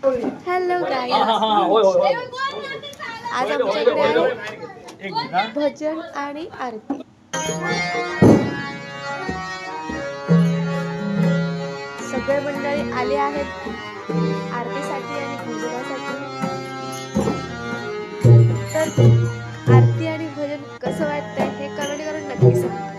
Hello guys, आज आमच्याकडे आहे भजन आणि आरती. सगळे मंडळी आले आहेत आरतीसाठी आणि भजनासाठी. तर आरती आणि भजन कसं वाटतंय हे कमेंट करून नक्की सांगा.